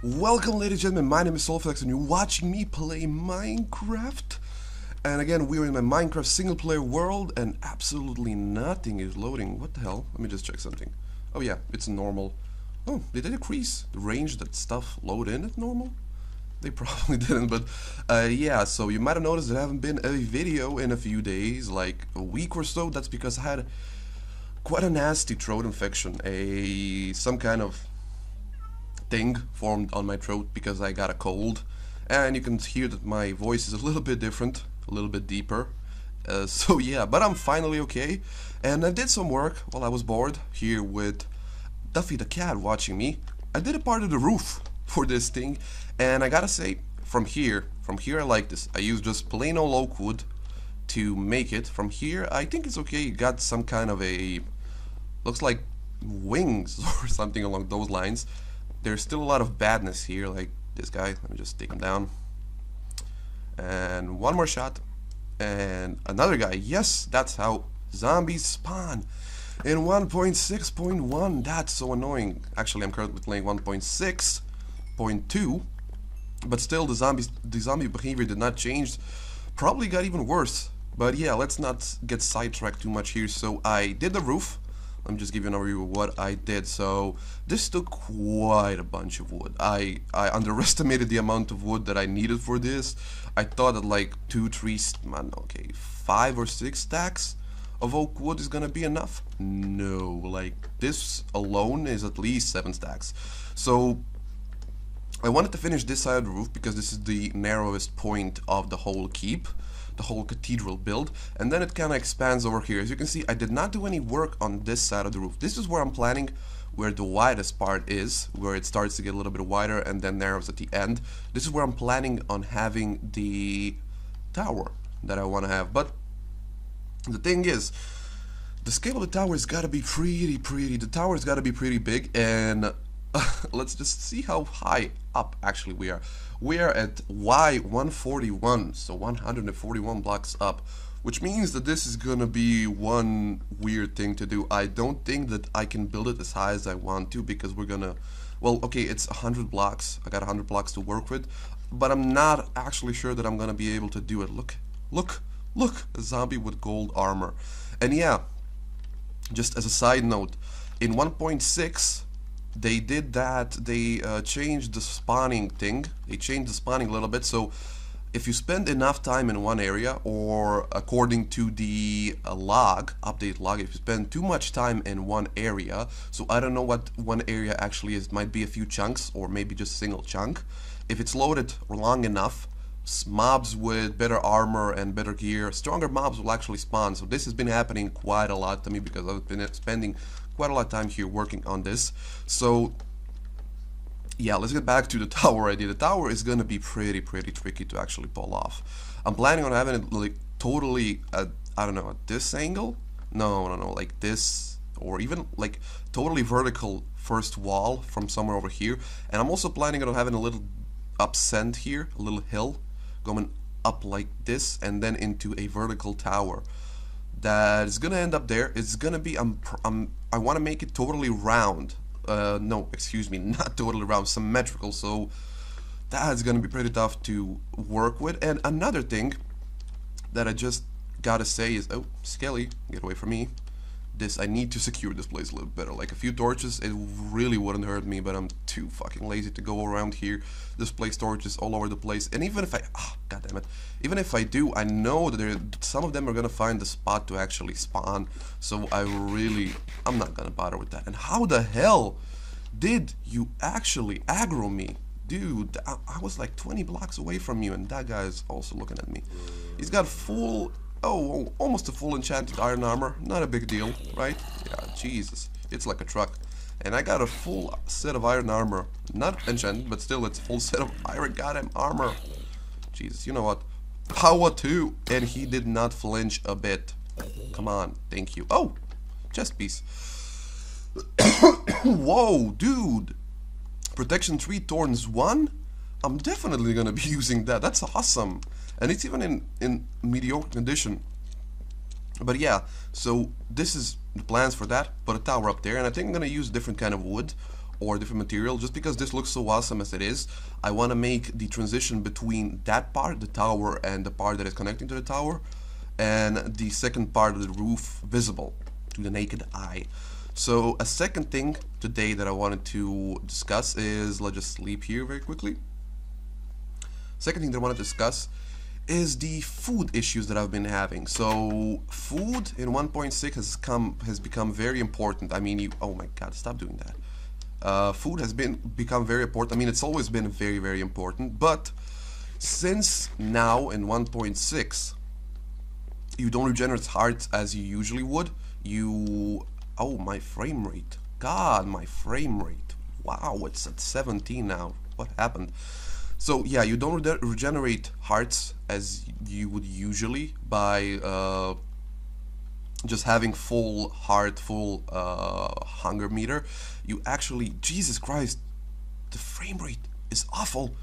Welcome, ladies and gentlemen, my name is Soulfax and you're watching me play Minecraft. And again, we're in my Minecraft single player world and absolutely nothing is loading. What the hell? Let me just check something. Oh yeah, it's normal. Oh, did they decrease the range that stuff load in at normal? They probably didn't, but yeah, so you might have noticed that I haven't been a video in a few days, like a week or so. That's because I had quite a nasty throat infection, some kind of thing formed on my throat because I got a cold, and you can hear that my voice is a little bit different, a little bit deeper. So yeah, but I'm finally okay, and I did some work while I was bored here with Duffy the cat watching me. I did a part of the roof for this thing, and I gotta say, from here I like this. I used just plain old oak wood to make it. From here I think it's okay. It got some kind of looks like wings or something along those lines. There's still a lot of badness here, like this guy. Let me just take him down. And one more shot. And another guy. Yes, that's how zombies spawn. In 1.6.1. That's so annoying. Actually, I'm currently playing 1.6.2. But still, the zombie behavior did not change. Probably got even worse. But yeah, let's not get sidetracked too much here. So I did the roof. Let me just give you an overview of what I did. So this took quite a bunch of wood. I underestimated the amount of wood that I needed for this. I thought that like 5 or 6 stacks of oak wood is gonna be enough. No, like this alone is at least 7 stacks. So I wanted to finish this side of the roof because this is the narrowest point of the whole keep, the whole cathedral build, and then it kind of expands over here. As you can see, I did not do any work on this side of the roof. This is where I'm planning, where the widest part is, where it starts to get a little bit wider and then narrows at the end. This is where I'm planning on having the tower that I want to have. But the thing is, the scale of the tower has got to be pretty. The tower's got to be pretty big, and let's just see how high up actually we are. We are at Y141, so 141 blocks up, which means that this is gonna be one weird thing to do. I don't think that I can build it as high as I want to, because we're gonna, well, okay, it's 100 blocks. I got 100 blocks to work with, but I'm not actually sure that I'm gonna be able to do it. Look, a zombie with gold armor. And yeah, just as a side note, in 1.6 they did that. They changed the spawning thing. They changed the spawning a little bit. So if you spend enough time in one area, or according to the update log, if you spend too much time in one area, so I don't know what one area actually is, it might be a few chunks or maybe just a single chunk. If it's loaded or long enough, mobs with better armor and better gear, stronger mobs will actually spawn. So this has been happening quite a lot to me because I've been spending quite a lot of time here working on this. So yeah, let's get back to the tower idea. The tower is gonna be pretty tricky to actually pull off. I'm planning on having it like totally at, I don't know, at this angle. No, like this, or even like totally vertical first wall from somewhere over here. And I'm also planning on having a little upsend here, a little hill going up like this, and then into a vertical tower that is gonna end up there. It's gonna be I want to make it totally round. No, excuse me, not totally round, symmetrical. So that's gonna be pretty tough to work with. And another thing that I just gotta say is, oh, Skelly, get away from me. I need to secure this place a little better. Like a few torches, it really wouldn't hurt me, but I'm too fucking lazy to go around here, display torches all over the place. And even if I, god damn it, even if I do, I know that some of them are gonna find the spot to actually spawn. So I'm not gonna bother with that. And how the hell did you actually aggro me? Dude, I was like 20 blocks away from you, and that guy is also looking at me. He's got full, almost a full enchanted iron armor. Not a big deal, right? Yeah, Jesus, it's like a truck. And I got a full set of iron armor. Not enchanted, but still it's a full set of iron goddamn armor. Jesus, you know what? Power 2! And he did not flinch a bit. Come on, thank you. Oh! Chest piece. Whoa, dude! Protection 3 Thorns 1? I'm definitely gonna be using that. That's awesome. And it's even in mediocre condition. But yeah, so this is the plans for that. Put a tower up there, and I think I'm gonna use different kind of wood, or different material. Just because this looks so awesome as it is, I want to make the transition between that part, the tower, and the part that is connecting to the tower, and the second part of the roof visible to the naked eye. So a second thing today that I wanted to discuss is, let's just sleep here very quickly. Second thing that I want to discuss is the food issues that I've been having. So food in 1.6 has become very important. I mean, oh my god, stop doing that. Food has become very important. I mean, it's always been very important, but since now in 1.6 you don't regenerate hearts as you usually would. Oh, my frame rate. God, my frame rate. Wow, it's at 17 now. What happened? So yeah, you don't regenerate hearts as you would usually by just having full heart, full hunger meter. You actually, Jesus Christ, the frame rate is awful.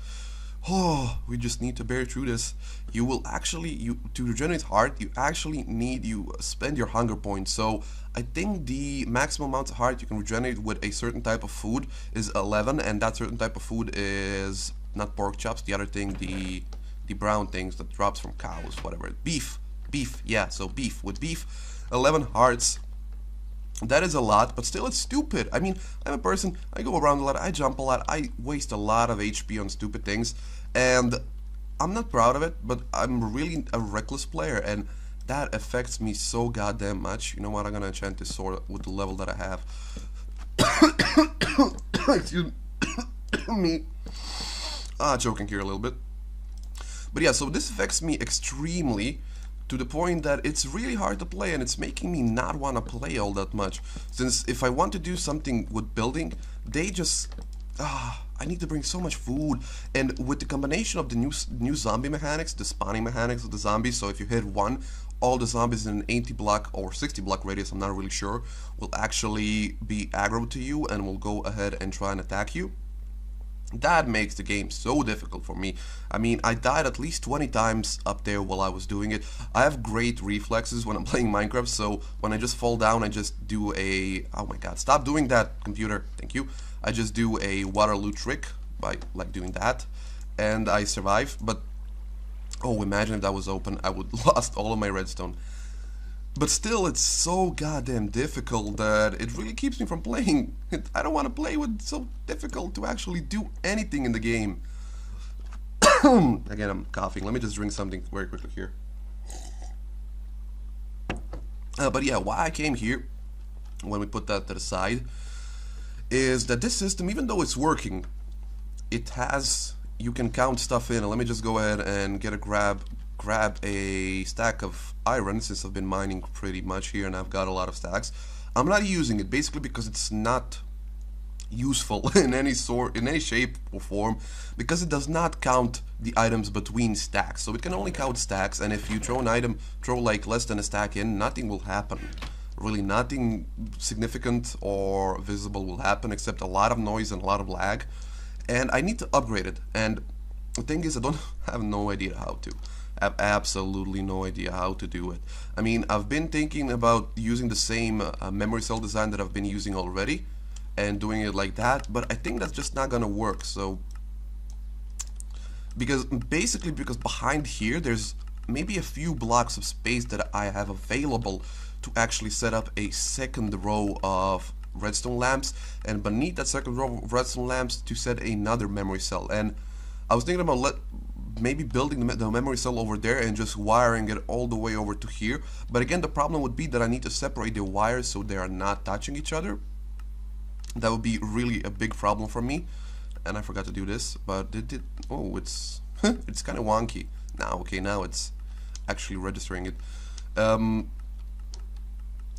Oh, we just need to bear through this. You will actually, to regenerate heart, you actually need, you spend your hunger points. So I think the maximum amount of heart you can regenerate with a certain type of food is 11, and that certain type of food is not pork chops, the other thing, the brown things that drops from cows, whatever. Beef, yeah, so beef. With beef, 11 hearts. That is a lot, but still it's stupid. I mean, I'm a person, I go around a lot, I jump a lot, I waste a lot of HP on stupid things, and I'm not proud of it, but I'm really a reckless player, and that affects me so goddamn much. You know what, I'm gonna enchant this sword with the level that I have. Excuse me. Joking here a little bit. But yeah, so this affects me extremely, to the point that it's really hard to play, and it's making me not want to play all that much. Since if I want to do something with building, they just... I need to bring so much food. And with the combination of the new zombie mechanics, the spawning mechanics of the zombies, so if you hit one, all the zombies in an 80 block or 60 block radius, I'm not really sure, will actually be aggro to you and will go ahead and try and attack you. That makes the game so difficult for me. I mean, I died at least 20 times up there while I was doing it. I have great reflexes when I'm playing Minecraft, so when I just fall down, I just do a... Oh my god, stop doing that, computer. Thank you. I just do a Waterloo trick by, like, doing that, and I survive. But, oh, imagine if that was open, I would lost all of my redstone. But still, it's so goddamn difficult that it really keeps me from playing. I don't want to play with so difficult to actually do anything in the game. Again, I'm coughing. Let me just drink something very quickly here. But yeah, why I came here, when we put that to the side, is that this system, even though it's working, it has... You can count stuff in. And let me just go ahead and get a grab a stack of iron, since I've been mining pretty much here and I've got a lot of stacks. I'm not using it basically because it's not useful in any shape or form, because it does not count the items between stacks. So it can only count stacks, and if you throw an item, throw like less than a stack in, nothing will happen. Really nothing significant or visible will happen, except a lot of noise and a lot of lag. And I need to upgrade it, and the thing is, I have no idea how to. I have absolutely no idea how to do it. I mean, I've been thinking about using the same memory cell design that I've been using already and doing it like that, but I think that's just not gonna work. So because behind here there's maybe a few blocks of space that I have available to actually set up a second row of redstone lamps, and beneath that second row of redstone lamps to set another memory cell. And I was thinking about maybe building the memory cell over there and just wiring it all the way over to here. But again, the problem would be that I need to separate the wires so they are not touching each other. That would be really a big problem for me. And I forgot to do this, but oh, it's it's kind of wonky now. Okay, now it's actually registering it.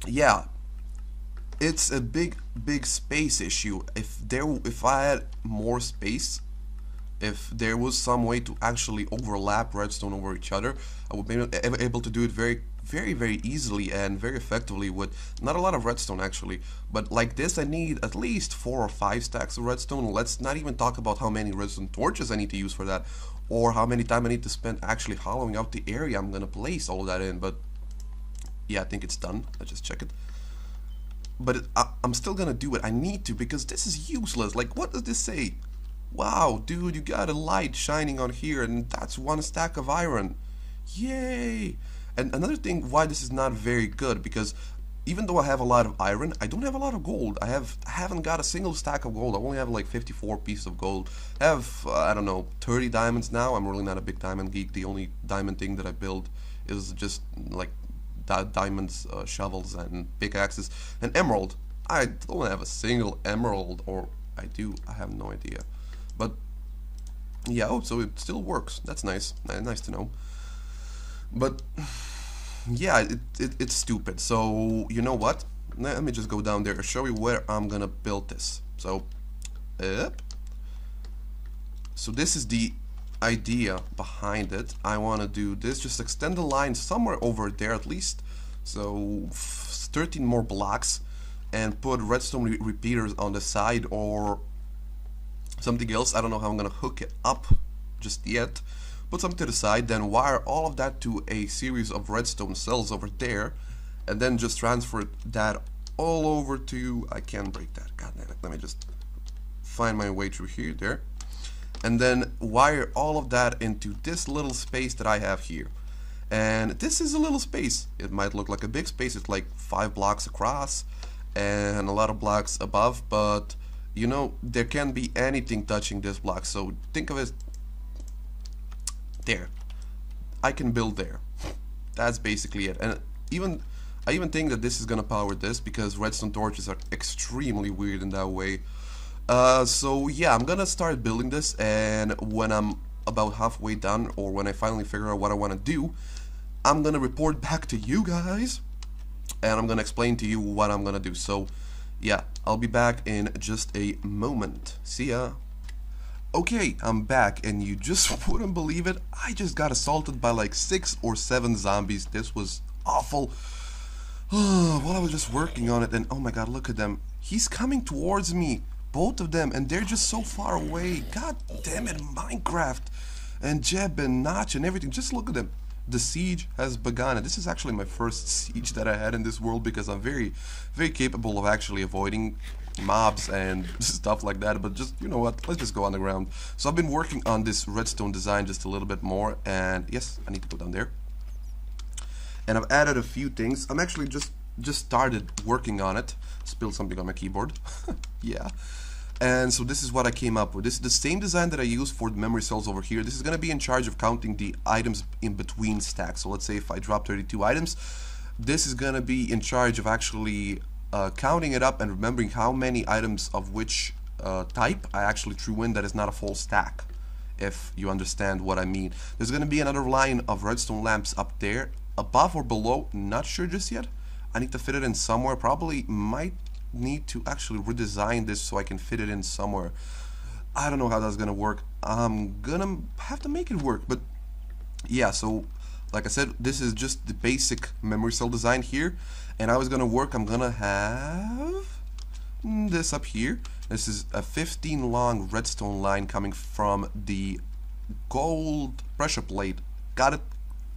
Yeah, it's a big space issue. If I had more space, if there was some way to actually overlap redstone over each other, I would be able to do it very easily and very effectively with not a lot of redstone actually. But like this, I need at least 4 or 5 stacks of redstone. Let's not even talk about how many redstone torches I need to use for that, or how many time I need to spend actually hollowing out the area I'm gonna place all of that in. But yeah, I think it's done. Let's just check it. but I'm still gonna do it. I need to, because this is useless. Like, what does this say? Wow, dude, you got a light shining on here, and that's 1 stack of iron. Yay! And another thing why this is not very good, because even though I have a lot of iron, I don't have a lot of gold. I haven't got a single stack of gold. I only have like 54 pieces of gold. I have, I don't know, 30 diamonds now. I'm really not a big diamond geek. The only diamond thing that I build is just like diamonds, shovels, and pickaxes. And emerald. I don't have a single emerald, or I do. I have no idea. But yeah, oh, so it still works. That's nice. Nice to know. But yeah, it's stupid. So you know what? Let me just go down there and show you where I'm gonna build this. So, so this is the idea behind it. I want to do this. Just extend the line somewhere over there at least. So 13 more blocks, and put redstone repeaters on the side or something else. I don't know how I'm gonna hook it up just yet. Put something to the side, then wire all of that to a series of redstone cells over there, and then just transfer that all over to, I can't break that, god damn it, let me just find my way through here, there, and then wire all of that into this little space that I have here. And this is a little space. It might look like a big space. It's like 5 blocks across and a lot of blocks above, but you know, there can't be anything touching this block, so think of it there. I can build there. That's basically it. And I even think that this is gonna power this, because redstone torches are extremely weird in that way. So yeah, I'm gonna start building this, and when I'm about halfway done, or when I finally figure out what I want to do, I'm gonna report back to you guys, and I'm gonna explain to you what I'm gonna do. So yeah, I'll be back in just a moment. See ya. Okay, I'm back, and you just wouldn't believe it. I just got assaulted by like 6 or 7 zombies. This was awful. While I was just working on it, and oh my god, look at them. He's coming towards me, both of them, and they're just so far away. God damn it, Minecraft and Jeb and Notch and everything. Just look at them. The siege has begun, and this is actually my first siege that I had in this world, because I'm very, very capable of actually avoiding mobs and stuff like that. But just, you know what, let's just go underground. So I've been working on this redstone design just a little bit more, and yes, I need to go down there. And I've added a few things. I'm actually just started working on it. Spilled something on my keyboard. Yeah. And so this is what I came up with. This is the same design that I use for the memory cells over here. This is going to be in charge of counting the items in between stacks. So let's say if I drop 32 items, this is going to be in charge of actually counting it up and remembering how many items of which type I actually threw in that is not a full stack, if you understand what I mean. There's going to be another line of redstone lamps up there, above or below, not sure just yet. I need to fit it in somewhere. Probably might need to actually redesign this so I can fit it in somewhere. I don't know how that's gonna work. I'm gonna have to make it work, but yeah, so like I said, this is just the basic memory cell design here, and how it's gonna work, I'm gonna have this up here. This is a 15 long redstone line coming from the gold pressure plate. Got it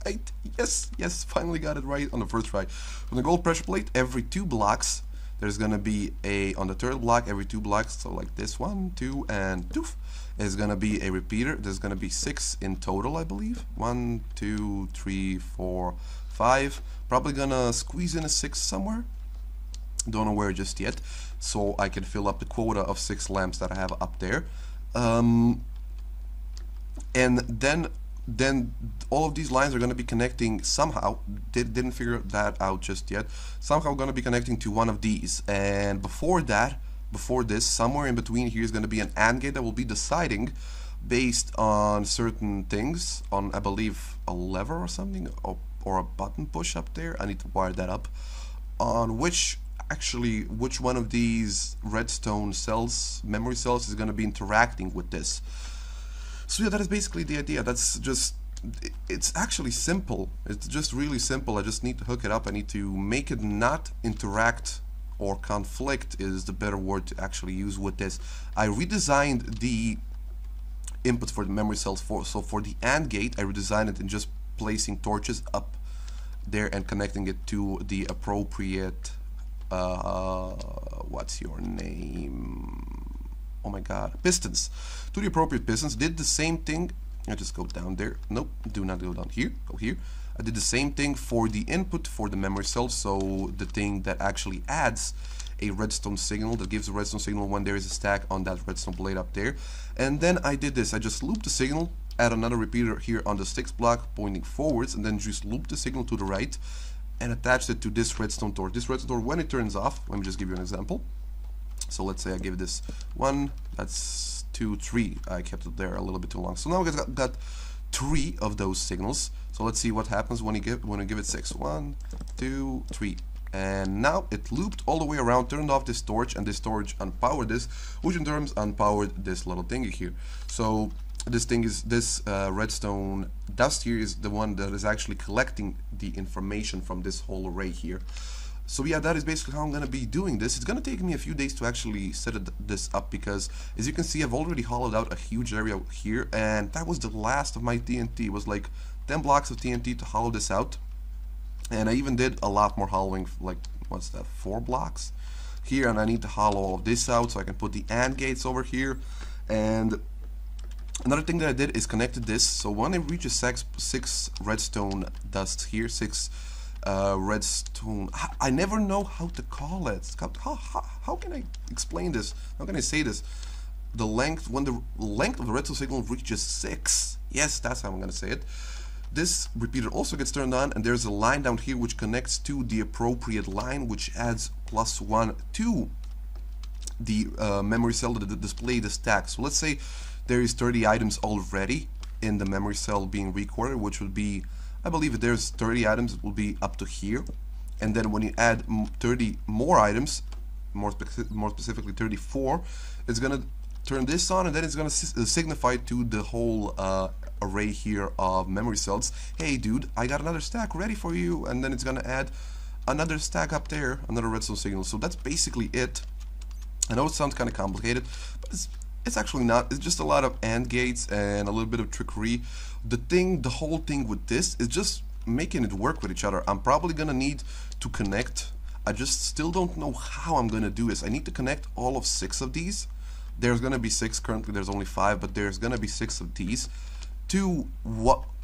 right? Yes, finally got it right on the first try. From the gold pressure plate, every 2 blocks there's gonna be on the third block, every 2 blocks, so like this 1, 2, and doof, is gonna be a repeater. There's gonna be 6 in total, I believe. 1, 2, 3, 4, 5. Probably gonna squeeze in a 6 somewhere. Don't know where just yet, so I can fill up the quota of 6 lamps that I have up there. And then all of these lines are going to be connecting somehow. Didn't figure that out just yet. Somehow going to be connecting to one of these, and before this, somewhere in between here is going to be an AND gate that will be deciding based on certain things, on I believe a lever or something, or a button push up there. I need to wire that up, on which one of these redstone cells, memory cells, is going to be interacting with this. So yeah, that is basically the idea. That's just, it's actually simple. It's just really simple. I just need to hook it up. I need to make it not interact, or conflict is the better word to actually use with this. I redesigned the input for the memory cells. So for the AND gate, I redesigned it in just placing torches up there and connecting it to the appropriate what's your name? Oh my god, pistons. To the appropriate pistons, did the same thing. I just go down there. Nope, do not go down here. Go here. I did the same thing for the input for the memory cell, so the thing that actually adds a redstone signal, that gives a redstone signal when there is a stack on that redstone blade up there. And then I did this. I just looped the signal, add another repeater here on the 6th block pointing forwards, and then just loop the signal to the right and attached it to this redstone torch. This redstone torch, when it turns off, let me just give you an example. So let's say I give this 1, that's 2, 3. I kept it there a little bit too long. So now we've got 3 of those signals. So let's see what happens when you give it 6. 1, 2, 3. And now it looped all the way around, turned off this torch, and this torch unpowered this, which in turn unpowered this little thingy here. So this thing is, this redstone dust here is the one that is actually collecting the information from this whole array here. So yeah, that is basically how I'm gonna be doing this. It's gonna take me a few days to actually set this up, because as you can see, I've already hollowed out a huge area here, and that was the last of my TNT. It was like 10 blocks of TNT to hollow this out. And I even did a lot more hollowing, like, what's that, 4 blocks here, and I need to hollow all of this out so I can put the AND gates over here. And another thing that I did is connected this, so when I reach a 6 redstone dust here, 6 redstone, I never know how to call it. How can I explain this? How can I say this? The length, when the length of the redstone signal reaches 6, yes, that's how I'm gonna say it. This repeater also gets turned on, and there's a line down here which connects to the appropriate line, which adds +1 to the memory cell to display the stack. So let's say there is 30 items already in the memory cell being recorded, which would be, I believe if there's 30 items, it will be up to here. And then when you add 30 more items, more specifically 34, it's gonna turn this on, and then it's gonna signify to the whole array here of memory cells, hey dude, I got another stack ready for you, and then it's gonna add another stack up there, another redstone signal. So that's basically it. I know it sounds kind of complicated, but it's actually not. It's just a lot of AND gates and a little bit of trickery. The whole thing with this is just making it work with each other. I'm probably gonna need to connect, I just still don't know how I'm gonna do this. I need to connect all of 6 of these. There's gonna be 6, currently there's only 5, but there's gonna be 6 of these to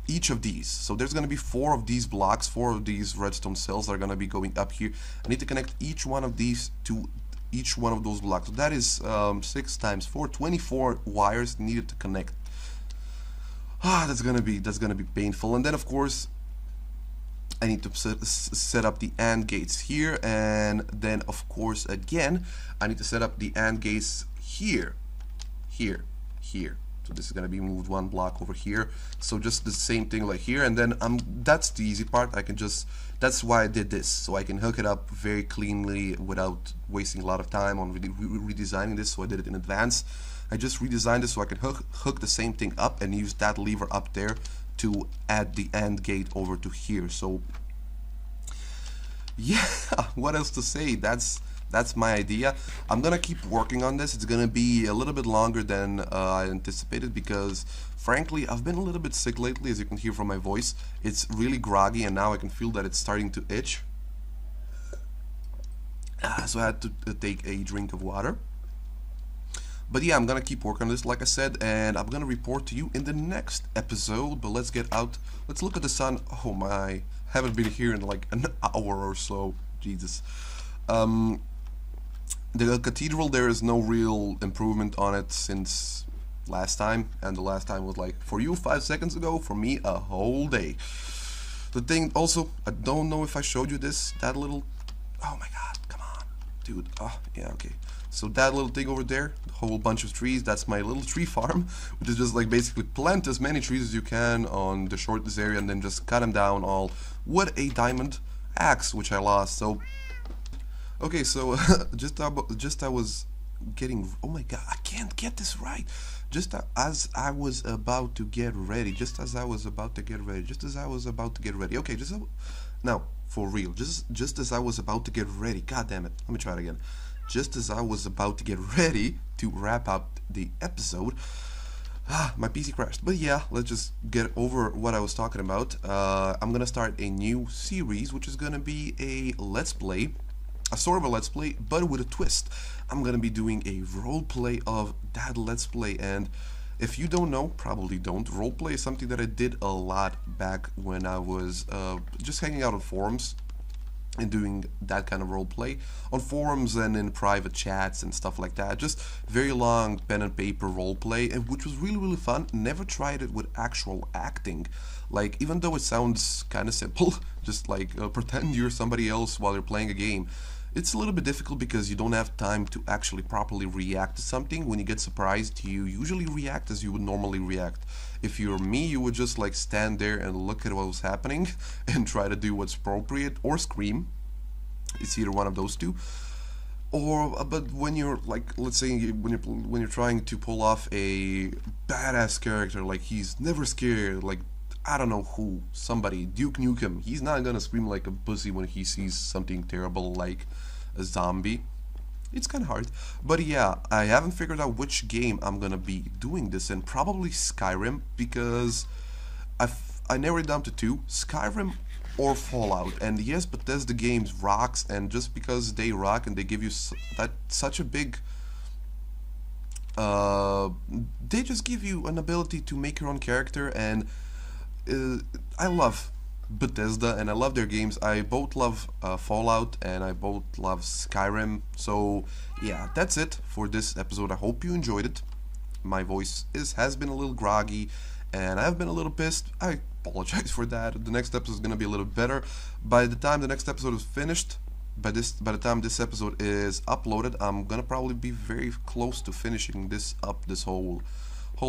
each of these. So there's gonna be 4 of these blocks, 4 of these redstone cells that are gonna be going up here. I need to connect each one of these to each one of those blocks. So that is 6 times 4, 24 wires needed to connect. That's gonna be painful. And then of course I need to set up the AND gates here, and then of course again I need to set up the AND gates here, here, here. So this is gonna be moved 1 block over here. So just the same thing like here, and then that's the easy part. I can just, that's why I did this, so I can hook it up very cleanly without wasting a lot of time on redesigning this. So I did it in advance. I just redesigned this so I can hook the same thing up and use that lever up there to add the AND gate over to here. So yeah, what else to say? That's my idea. I'm gonna keep working on this. It's gonna be a little bit longer than I anticipated, because frankly I've been a little bit sick lately, as you can hear from my voice. It's really groggy, and now I can feel that it's starting to itch. So I had to take a drink of water. But yeah, I'm gonna keep working on this, like I said, and I'm gonna report to you in the next episode. But let's get out. Let's look at the sun. Oh my, haven't been here in like an hour or so. Jesus. The cathedral, there is no real improvement on it since last time, and the last time was like, for you 5 seconds ago, for me a whole day. The thing also, I don't know if I showed you this, that little, oh my god, come on, dude, oh yeah, okay. So that little thing over there, a whole bunch of trees, that's my little tree farm, which is just like basically plant as many trees as you can on the shortest area and then just cut them down all with a diamond axe, which I lost. So okay, so just I was getting, oh my god, I can't get this right. Just as I was about to get ready, okay, now for real, just as I was about to get ready, god damn it, let me try it again. Just as I was about to get ready to wrap up the episode, my PC crashed. But yeah, let's just get over what I was talking about. I'm gonna start a new series, which is gonna be a let's play a sort of a let's play, but with a twist. I'm gonna be doing a roleplay of that let's play, and if you don't know, probably don't, roleplay is something that I did a lot back when I was just hanging out on forums and doing that kind of roleplay on forums and in private chats and stuff like that. Just very long pen and paper roleplay, and which was really fun. Never tried it with actual acting. Like, even though it sounds kind of simple, just like pretend you're somebody else while you're playing a game. It's a little bit difficult because you don't have time to actually properly react to something. When you get surprised, you usually react as you would normally react. If you're me, you would just like stand there and look at what was happening and try to do what's appropriate, or scream. It's either one of those two. Or but when you're like, let's say when you're trying to pull off a badass character, like he's never scared, like I don't know who, somebody, Duke Nukem, he's not gonna scream like a pussy when he sees something terrible like a zombie. It's kind of hard. But yeah, I haven't figured out which game I'm gonna be doing this in. Probably Skyrim, because I narrowed it down to two, Skyrim or Fallout. And yes, Bethesda games rocks, and just because they rock and they give you such a big they just give you an ability to make your own character, and I love Bethesda and I love their games. I both love Fallout and I both love Skyrim. So yeah, that's it for this episode. I hope you enjoyed it. My voice has been a little groggy and I've been a little pissed. I apologize for that. The next episode is gonna be a little better. By the time the next episode is finished, by the time this episode is uploaded, I'm gonna probably be very close to finishing this whole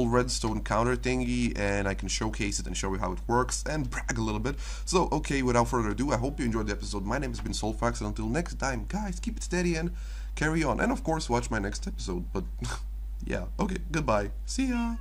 redstone counter thingy, and I can showcase it and show you how it works and brag a little bit. So okay, without further ado, I hope you enjoyed the episode. My name has been Soulfax, and until next time, guys, keep it steady and carry on, and of course watch my next episode. But yeah, okay, goodbye, see ya.